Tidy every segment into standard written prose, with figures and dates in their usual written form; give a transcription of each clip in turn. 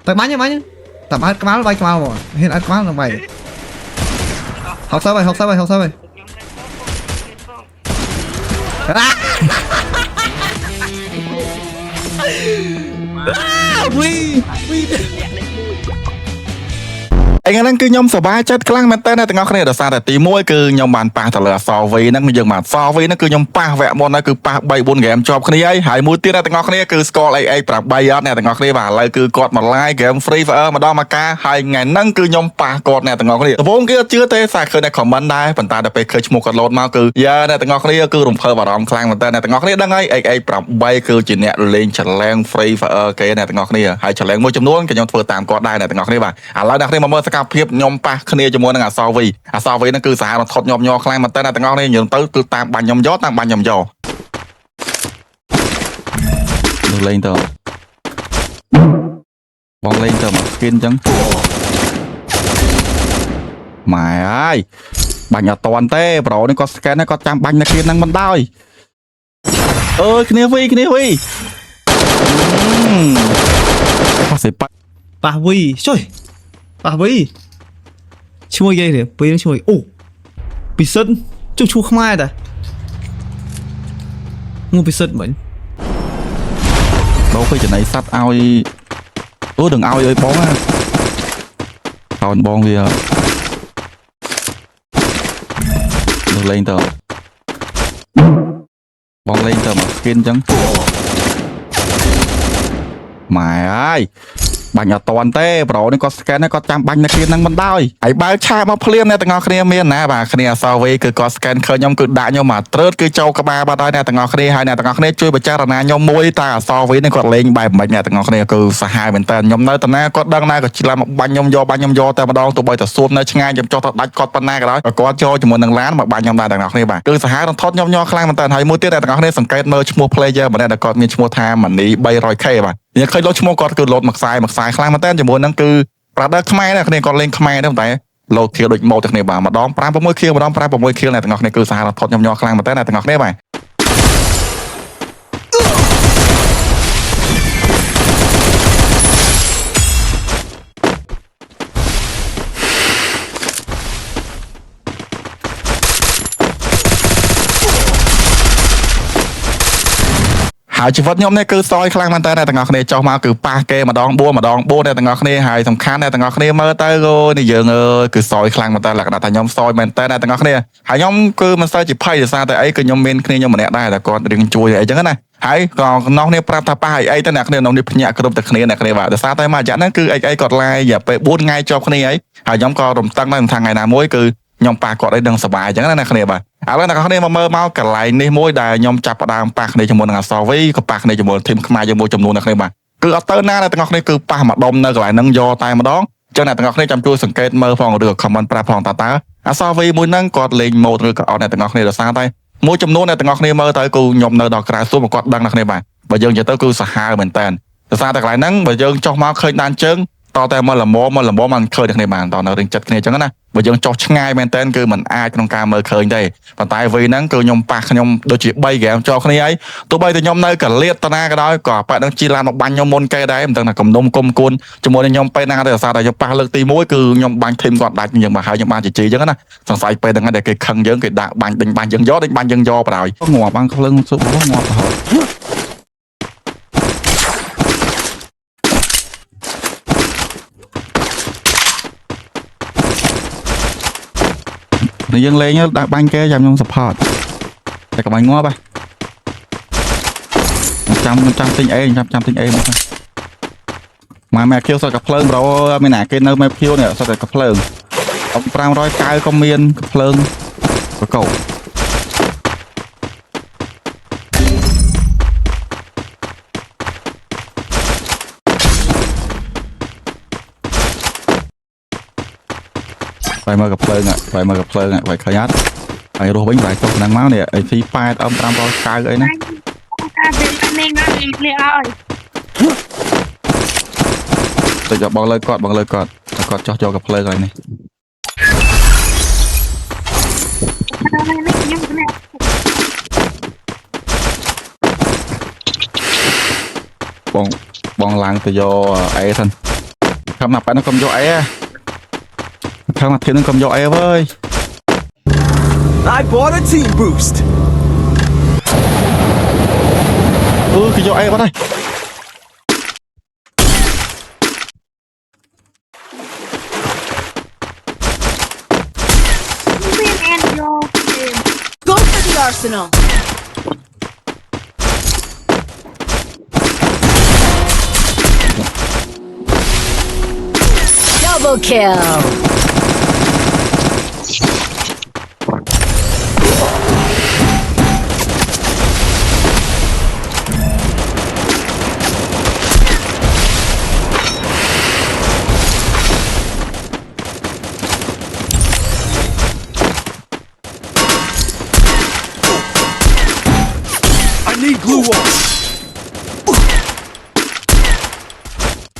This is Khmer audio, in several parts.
tại bắn nhá bắn nhá tập hát cái máu bay cái máu hiện ăn cái máu là mày học sao vậy học sao vậy học sao vậy vi anh đang cứ nhom sờ ba chất clang men tên này từng ngóc này là saoแต่ตีมวยคือញោមបានប៉ះតលើសវីហ្នឹងយើងបានសវីហ្នឹងគឺខ្ញុំប៉ះវគ្គមុនហ្នឹងគឺប៉ះ3 4 ហ្គេមជាប់គ្នាហើយមួយទៀតទាំងអស់គ្នាគឺស្គាល់ AA 8អត់អ្នកទាំងអស់គ្នាបាទឥឡូវគឺគាត់មក live game free fire ម្ដងមកការហើយថ្ងៃហ្នឹងគឺខ្ញុំប៉ះគាត់អ្នកទាំងអស់គ្នាដំបូងគេអត់ជឿទេសាឃើញតែ comment ដែរប៉ុន្តែដល់ពេលឃើញឈ្មោះគាត់លោតមកគឺយ៉ាអ្នកទាំងអស់គ្នាគឺរំភើបអារម្មណ៍ខ្លាំងមែនតើអ្នកទាំងអស់គ្នាដឹងហើយ AA 8គឺជាអ្នកលេង challenge free fire គេអ្នកទាំងអស់គ្នាហើយ challenge មួយចំនួនក៏ខ្ញុំធ្វើតាមគាត់ដែរអ្នកទាំងអស់គ្នាបាទឥឡូវអ្នកគ្នាមកមើលសកម្មភាពខ្ញុំប៉ះគ្នាជាមួយនឹងអសវីហ្នឹងគឺសារថត់ញាប់ញ័រខ្លាំងមែនតើអ្នកទាំងអស់គ្នាយើងទៅគឺតាមបាញ់ខ្ញុំយកតាមបាញ់ខ្ញុំយកនោះលេងទៅបងលេងទៅមក skin អញ្ចឹងម៉ែអើយបាញ់អត់តាន់ទេប្រូនេះគាត់ scan គាត់ចាំបាញ់នៅ skin ហ្នឹងមិនដោយអើយគ្នាវីប៉ះសិប៉ះ bà vi trời bà vi chui ghê thế vi nó chui ô bị sân chung chu không ai ta mua bị sân mình đâu phải chuyện này sắt ao đừng ao ơi bóng á còn bóng gì à được lên tờ bóng lên tờ mà skin chẳng mày ơiបាញ់អត់តាន់ទេប្រូនេះគាត់ scan គាត់ចាំបាញ់នៅគ្នានឹងមិនដោយហើយបើឆាមកភ្លាមអ្នកទាំងអស់គ្នាមានណាបាទគ្នាអសវីគឺគាត់ scan ឃើញខ្ញុំគឺដាក់ខ្ញុំមកត្រើតគឺចូលក្បាលបាត់ហើយអ្នកទាំងអស់គ្នាហើយអ្នកទាំងអស់គ្នាជួយពិចារណាខ្ញុំមួយតើអសវីនេះគាត់លេងបែបមិនអ្នកទាំងអស់គ្នាគឺសាហាវមែនតើខ្ញុំនៅតាណាគាត់ដឹងណាក៏ឆ្លាមមកបាញ់ខ្ញុំយកតែម្ដងទោះបីតែសួតនៅឆ្ងាយខ្ញុំចុះទៅដាច់គាត់ប៉ុណ្ណាក៏ដោយគាត់ចូលជាមួយនឹងឡានមកបាញ់ខ្ញុំដែរទាំងអស់គ្នាបាទគឺសាហាវរំថត់ខ្ញុំញ័រខ្លាំងមែនតើហើយមួយទៀតអ្នកទាំងអស់គ្នាសង្កេតមើលឈ្មោះ player ម្នាក់ដែលគាត់មានឈ្មោះថាម៉ានី 300k បាទយើងឃើញលោតឈ្មោះគាត់គឺលោតមួយខ្សែខ្លាំងមែនតើជាមួយនឹងគឺប្រាដឺខ្មែរដែរគ្នាគាត់លេងខ្មែរដែរតែលោតធៀបដូចម៉ូតតែគ្នាបាទម្ដង5 6 ខៀវម្ដង5 6 ខៀវអ្នកទាំងអស់គ្នាគឺសាហាវថត់ខ្ញុំញ័រខ្លាំងមែនតើអ្នកទាំងអស់គ្នាបាទហើយជីវិតខ្ញុំនេះគឺសយខ្លាំងមែនតើអ្នកទាំងអស់គ្នាចុះមកគឺប៉ះគេម្ដង4អ្នកទាំងអស់គ្នាហើយសំខាន់អ្នកទាំងអស់គ្នាមើលទៅនេះយើងគឺសយខ្លាំងមែនតើលក្ខណៈថាខ្ញុំសយមែនតើអ្នកទាំងអស់គ្នាហើយខ្ញុំគឺមិនសូវជាភ័យដោយសារតែអីគឺខ្ញុំមានគ្នាខ្ញុំម្នាក់ដែរតែគាត់រៀងជួយអីចឹងណាហើយក៏ក្នុងនេះប្រាប់ថាប៉ះអីទៅអ្នកគ្នាក្នុងនេះភ្ញាក់គ្រប់តែគ្នាអ្នកគ្នាបាទដោយសារតែមួយរយៈហ្នឹងគឺអីគាត់ឡាយរយៈពេល4ថ្ងៃជាប់គ្នាហើយខ្ញុំក៏រំតឹងដែរថាថ្ងៃណាមួយគឺខ្ញុំប៉ះគាត់អីដឹងសុបាយចឹងណាអ្នកគ្នាបាទឥឡូវអ្នកគ្នាមកមើលមកកន្លែងនេះមួយដែលខ្ញុំចាប់ផ្ដើមប៉ះគ្នាជាមួយនឹងអសវីក៏ប៉ះគ្នាជាមួយធីមខ្មែរយើងមួយចំនួនអ្នកគ្នាបាទគឺអត់ទៅណាអ្នកទាំងអស់គ្នាគឺប៉ះមកដុំនៅកន្លែងហ្នឹងយកតែម្ដងចឹងអ្នកទាំងអស់គ្នាចាំជួយសង្កេតមើលផងឬ comment ប្រាប់ផងតើអសវីមួយហ្នឹងគាត់លេងម៉ូតឬក៏អត់អ្នកទាំងអស់គ្នាដោយសារតែមួយចំនួនអ្នកទាំងអស់គ្នាមើលទៅគឺខ្ញុំនៅដល់ក្រៅសួរមកគាត់ដឹងអ្នកគ្នាបាទបើយើងនិយាយទៅគឺសាហាវមែនតើដោយសារតែកន្លែងហ្នឹងបើយើងចុះមកឃើញដានជើងតតែមកល្មមមិនឃើញគ្នាបានតនៅរឿងចិត្តគ្នាចឹងណាបើយើងចុះឆ្ងាយមែនតើគឺមិនអាចក្នុងការមើលឃើញទេប៉ុន្តែវីហ្នឹងគឺខ្ញុំប៉ះខ្ញុំដូចជា3ហ្គេមចូលគ្នាហើយទោះបីតែខ្ញុំនៅកលៀតតាណាក៏ដោយក៏ប៉ះនឹងជីឡានមកបាញ់ខ្ញុំមុនគេដែរមិនដឹងថាគំនុំគុំគួនជាមួយនឹងខ្ញុំពេលណាទេដោយសារតែខ្ញុំប៉ះលើកទី1គឺខ្ញុំបាញ់ធីមគាត់ដាច់យើងមកហើយខ្ញុំបានជជែកចឹងណាសង្ស័យពេលហ្នឹងតែគេខឹងយើងគេដាក់បាញ់យើងយកបាញ់យើងយកបណ្ដោយងាប់បានភ្លើងសុបងាប់ទៅហើយយើងលេងដាក់បាញ់គេចាំខ្ញុំ support តែកុំឲ្យងាប់ចាំទិញអេចាំទិញអេមកម៉ែខៀវសតកាភ្លើងប្រូមានណាគេនៅម៉ែខៀវនេះសតកាភ្លើង500កៅក៏មានកាភ្លើងបកោបាយមកកាភ្លើងបាយឃើញអត់ហើយរស់វិញបាយចុះហ្នឹងមកនេះអីស៊ី8អឹម500កៅអីណាការពេលនេះណាលៀកឲ្យទៅយកបងលើគាត់ចុះយកកាភ្លើងហើយនេះបង bong lang từ do ấy thân không mà phải nó cầm do ấy à không mà thêm nó cầm do ấy ơi I bought a team boost. cái do ấy vào đây Win and your game. Go for the arsenal. Double kill. I need glue wall.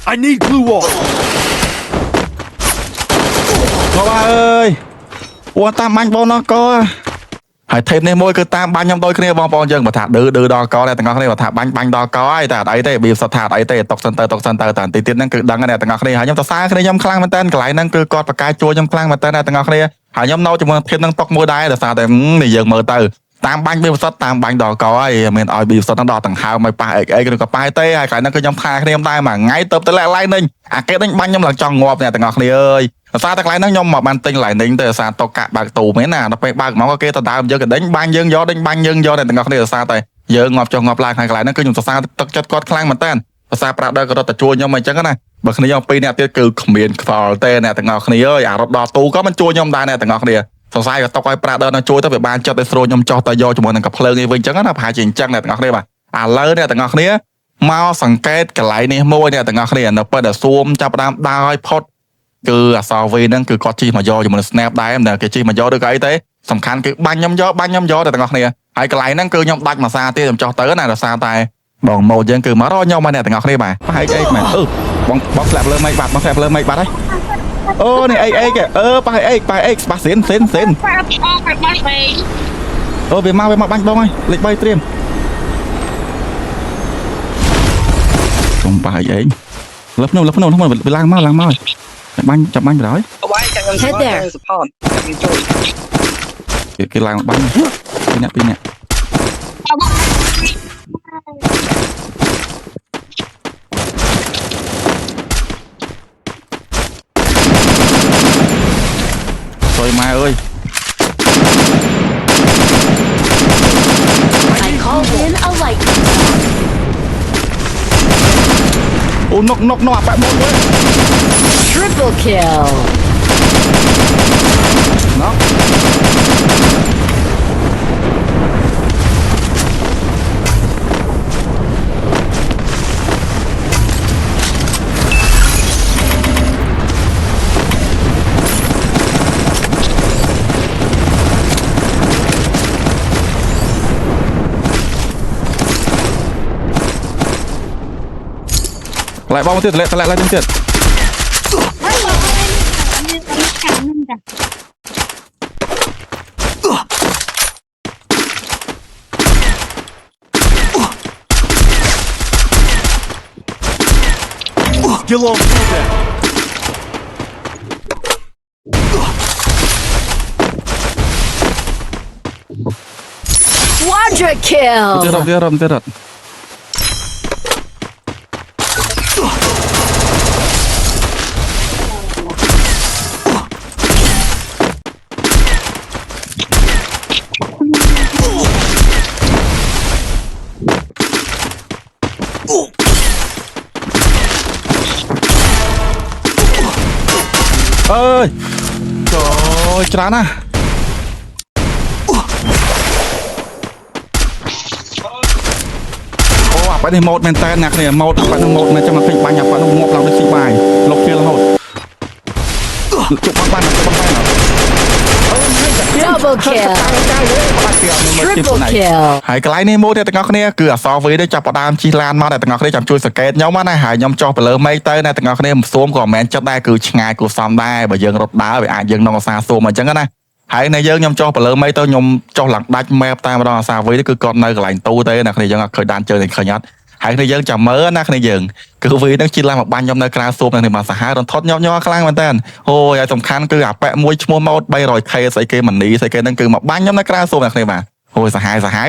I need glue wall. có ba ơi ủa tam bánh bông nó có hãy thêm nên môi cứ tam bánh trong tôi kia bong bong chân mà thả đưa đo có đây tầng ngọc này mà thả bánh đo có ai ta ấy thế bị sạt thả ấy thế tộc center tận tí tiền năng cứ đăng cái này tầng ngọc này hãy nhom tao xa cái này nhom khlangมันtên cái lại năng cứ cọt bạc cái chua nhom khlangมันtên này tầng ngọc này hãy nhom nâu cho mình thêm năng tóc môi đai là saoแต่này giờ mở từ tam bánh bị sạt tam bánh đo có ai mình ỏi bị sạt nó đo tầng hào mày pa ấy cái nó có pa tê hay cái năng cứ nhom khai cái nhom đai mà ngay tập tới lại lại ninh cái đánh bánh nhom là tròn ngọt này tầng ngọc này ơi sao tắc lại nó nhom mà ban tinh lại ninh từ sao tao cả bạc tù mấy nào nó phải bạc máu cái tao đào giờ cái đánh bánh dương gió đánh bánh dương gió này tầng ngọc này là sao tại giờ ngọt cho ngọt lại hay lại nó cứ nhom sao tao chất cọt khlangมันtên sao pra đây có tao chua nhom mày chắc cái này bậc này nhom pi này tiêu cứ miền phò tê này tầng ngọc này ơi rọt đỏ tù cóมันchua nhom đai này tầng ngọc nàyสงสัยก็ตกไอ้ปลาเดินช่วยตั้งแต่บ้านเจ้าแต่โซนยมจอตายอจมูกนั่นกับเพลิงไอ้เวงจังนะพายจริงจังเนี่ยต่างกันได้ป่ะเลยเนี่ยต่างกันเนี้ยมาสังเกตกันไหลเนี่ยมวยเนี่ยต่างกันเนี่ยเนาะเปิดแต่ซูมจับดามได้พอดคือซาวีนั่นคือก็จีมายออยู่บน snap ได้เนี่ยคือจีมายอด้วยกันไอ้เต้สำคัญคือบ้านยมยอแต่ต่างกันเนี่ยไอ้กันไหลนั่นคือยมดักมาซาเตี้ยจอเตอร์น่ะแต่ซาตายบองโมยังคือมารอยมมาเนี่ยต่างกันได้ป่ะไอ้แม่บองแสบเลยไม่บาดบองแสบเลยไม่บาดได้นี่ไอ้แกไปไอ้ปาเซน Phải phải bắt về. về mau bánh bông ơi lịch bay tiêm không phải vậy lấp nâu không mà bị lang mau bánh chập bánh rồi Head there. cái lang bánh pin nè rồi mai ơi I call in a lightning. ô nó bạn một đấy Triple kill. nó lại bomទៀតlạiទៀត Skill on cooldown. Quadra kill. Tiếp rồi ơi trời ơi chán à bạn đi một men tên nè này một bạn một này cho mà phình bánh nhập bạn một lòng đi xì bài lộc kia là một chụp băng Double kill. Triple kill. ហើយកន្លែងនេះមួយទៀតទាំងអស់គ្នាគឺអសរវីនេះចាប់ផ្ដើមជិះឡានមកតែទាំងអស់គ្នាចាំជួយសង្កេតខ្ញុំណាហើយខ្ញុំចុះទៅលើមេឃទៅណាទាំងអស់គ្នាមិនស៊ូមក៏មិនមែនចិត្តដែរគឺឆ្ងាយគួរសមដែរបើយើងរត់ដើរវាអាចយើងនឹងអសាស៊ូមអញ្ចឹងណាហើយនៅយើងខ្ញុំចុះទៅលើមេឃទៅខ្ញុំចុះឡើងដាច់ map តែម្ដងអសាវីនេះគឺគាត់នៅកន្លែងទូទេណាគ្នាយើងអត់ឃើញដានជើងឃើញអត់ ហើយគ្នាយើងចាំមើលណាគ្នាយើងគឺវានឹងជិះឡើងមកបាញ់ខ្ញុំនៅក្រៅស៊ូមនឹងមកសាហាវរន្ធត់ញាប់ខ្លាំងមែនតើអូយហើយសំខាន់គឺអាប៉ែមួយឈ្មោះម៉ូត 300k ស្អីគេមនីស្អីគេហ្នឹងគឺមកបាញ់ខ្ញុំនៅក្រៅស៊ូមអ្នកគ្នាបាទអូយសាហាវហ៎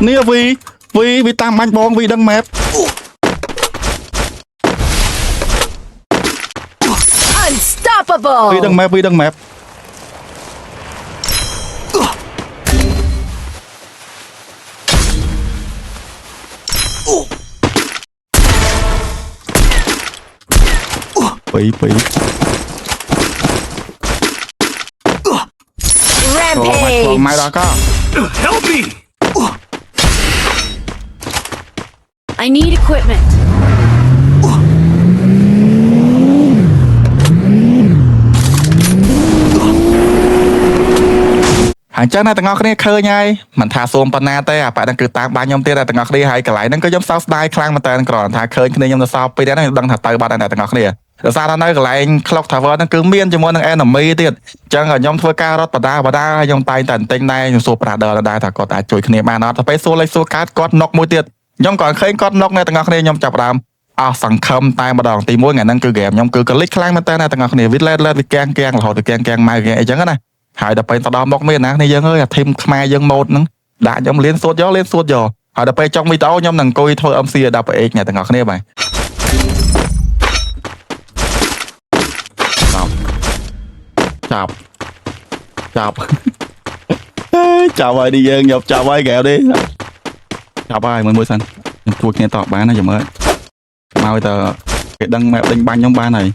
នេះវីតាមបាញ់បងវីដឹង map Unstoppable. វីដឹង map ពី Rampage. ម៉ៃដល់ក៏ Help me! I need equipment. អញ្ចឹងអ្នកទាំងអស់គ្នាឃើញហើយមិនថាសូមប៉ុណ្ណាទេអាប៉ាហ្នឹងគឺតាមបាញ់ខ្ញុំទៀតអ្នកទាំងអស់គ្នាហើយកន្លែងហ្នឹងក៏ខ្ញុំសោកស្ដាយខ្លាំងមែនតើគ្រាន់ថាឃើញគ្នាខ្ញុំទៅសោកពេកដែរខ្ញុំដឹងថាទៅបាត់ហើយអ្នកទាំងអស់គ្នាដោយសារថានៅកន្លែង Clock Tower ហ្នឹងគឺមានជាមួយនឹង enemy ទៀតអញ្ចឹងខ្ញុំធ្វើការរត់បដាហើយខ្ញុំតែងតែទិញដែរខ្ញុំសួរ Brother ដែរថាគាត់អាចជួយគ្នាបានអត់ទៅពេលសួរលេខសួរកាតគាត់ knock មួយទៀតខ្ញុំក៏ឃើញគាត់ knock អ្នកទាំងអស់គ្នាខ្ញុំចាប់ផ្ដើមអស់សង្ឃឹមតែម្ដងទី1ថ្ងៃហ្នឹងគឺ game ខ្ញុំគឺកលិចខ្លាំងមែនតើអ្នកទាំងអស់គ្នាវាលេតវាកៀងរហូតទៅកៀងម៉ៅអីចឹងណាហើយដល់ពេលទៅដល់មកមានណាគ្នាយើងអើយអាធីមខ្មែរយើងម៉ូតហ្នឹងដាក់ខ្ញុំលៀនសួតយកហើយដល់ពេលចុងវីដេអូខ្ញុំនឹងអង្គុយធ្វើ MC ដល់ពេលអ្នកទាំងអស់គ្នាបាទចាប់ចាប់ហើយនេះយើងយកចាប់ហើយកែវនេះចាប់ហើយមួយសិនខ្ញុំជួយគ្នាតបបានណាចាំមើលមកទៅគេដឹងម៉ែដេញបាញ់ខ្ញុំបានហើយ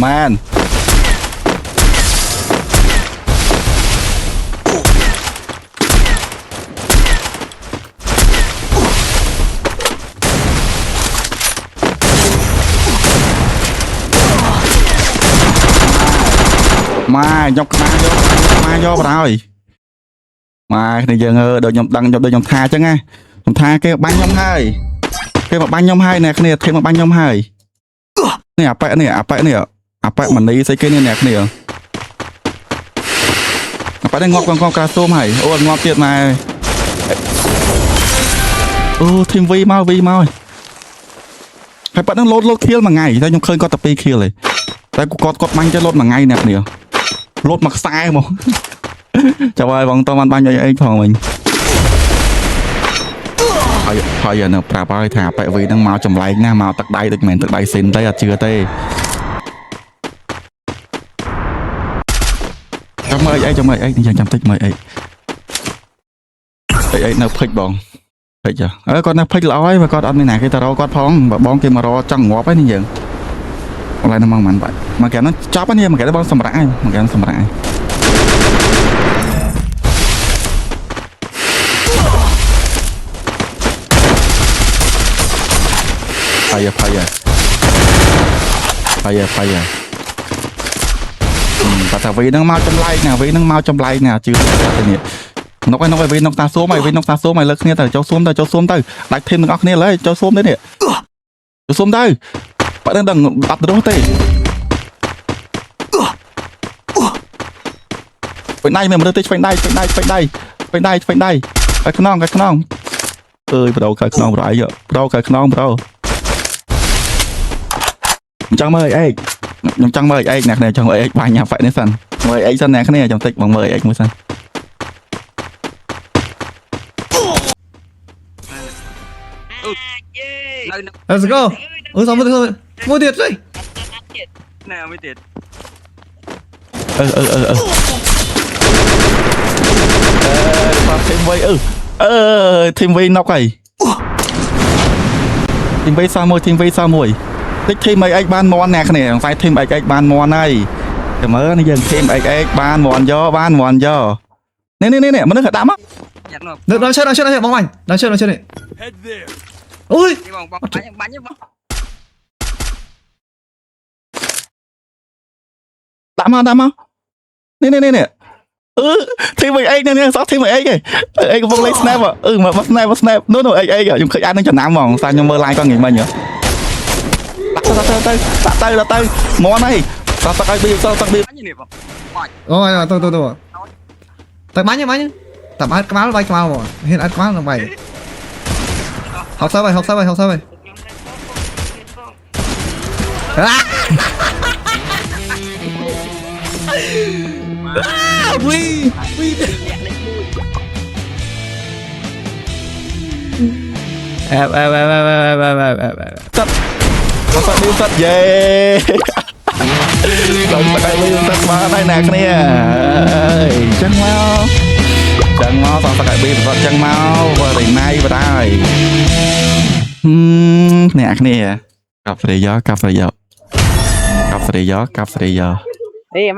ម៉ានម៉ាយកខ្មាយកបណ្ដោយម៉ាគ្នាយើងដូចខ្ញុំដឹងដូចខ្ញុំថាអញ្ចឹងណាខ្ញុំថាគេបាញ់ខ្ញុំហើយគេមកបាញ់ខ្ញុំហើយអ្នកគ្នាគេមកបាញ់ខ្ញុំហើយនេះអាប៉ែមនីស្អីគេនេះអ្នកគ្នាអាប៉ែនេះងាប់កងក្រាសូមហើយអូងាប់ទៀតម៉ែអូធីមវីមកហើយប៉ែនឹងលោតខៀលមួយថ្ងៃតែខ្ញុំឃើញគាត់តែ2ខៀលទេតែគាត់បាញ់ទៅលោតមួយថ្ងៃអ្នកគ្នាលោតមកខ្សែមកចាំហើយបងតបានបាញ់អីផងវិញហើយនៅប្រាប់ហើយថាប៉ែវីហ្នឹងមកចម្លែកណាស់មកទឹកដៃដូចមិនមែនទឹកដៃស៊ីនទេអត់ជឿទេចាំមើលអីចាំតិចមើលអីនៅភិចបងភិចគាត់នៅភិចល្អហើយបើគាត់អត់មានណាគេទៅរកគាត់ផងបើបងគេមករកចង់ងាប់ហើយនេះយើងកន្លែងហ្នឹងមកមិនបាច់មកកែនោះចប់ហើយនេះមកកែបងសម្រាប់មកកែសម្រាប់ផាយាបាត់ថាវីនឹងមកចម្លែកណាវីនឹងមកចម្លែកណាជឿទៅនេះនុកឲ្យវីនុកតាស៊ូមឲ្យលើកគ្នាទៅចូលស៊ូមទៅដាច់ធីមទាំងអស់គ្នាលើចូលស៊ូមទៅនេះចូលស៊ូមទៅបើដឹងអត់ទៅទេពេញដៃមិនមើលទេឆ្វេងដៃហើយខ្នងអើយបដោខើខ្នងប្រអីបដោខើខ្នងបដោខ្ញុំចង់មើលអេកអ្នកគ្នាចង់មើលអេកបាញ់អាហ្វេនេះសិនមើលអេកសិនអ្នកគ្នាចាំតិចបងមើលអេកមួយសិន Let's go. Xong rồi. Mua tiền rồi. Nào mới tiền. Team V knock rồi. Team V sao mùi. Tích team XX ban món nè này, phải team XX ban món này. Cái mới nó dừng team XX ban món do. នេះមនុស្សដាក់មក Giặt nộp. Đón chơi bóng bành. Đón chơi này. Head there. Ui. Đi bóng bắn nhá bóng. ដាក់មកនេះធីមអេកនេះសោះធីមអេកឯងអេកកំពុងលេង snap មក snap នោះអេកខ្ញុំឃើញអាចនឹងចំណាំហ្មងសាខ្ញុំមើល live ក៏ងាយមិញហ៎ដាក់ទៅមន់ហើយសោះទឹកឲ្យវាសោះទឹកវា Bắn như này bóng. Ôi tôi. Tại bắn nhá. Tập hát cái máu bay cái máu mà. Hiện ăn cái máu là mày. Học sao vậy? Ui. Em. Sắt đi sắt về lần tay đi sắt mà tay nè kia chân mau sao tay bị sắt chân mau và đỉnh nay và tay nè kia cặp gió Đi em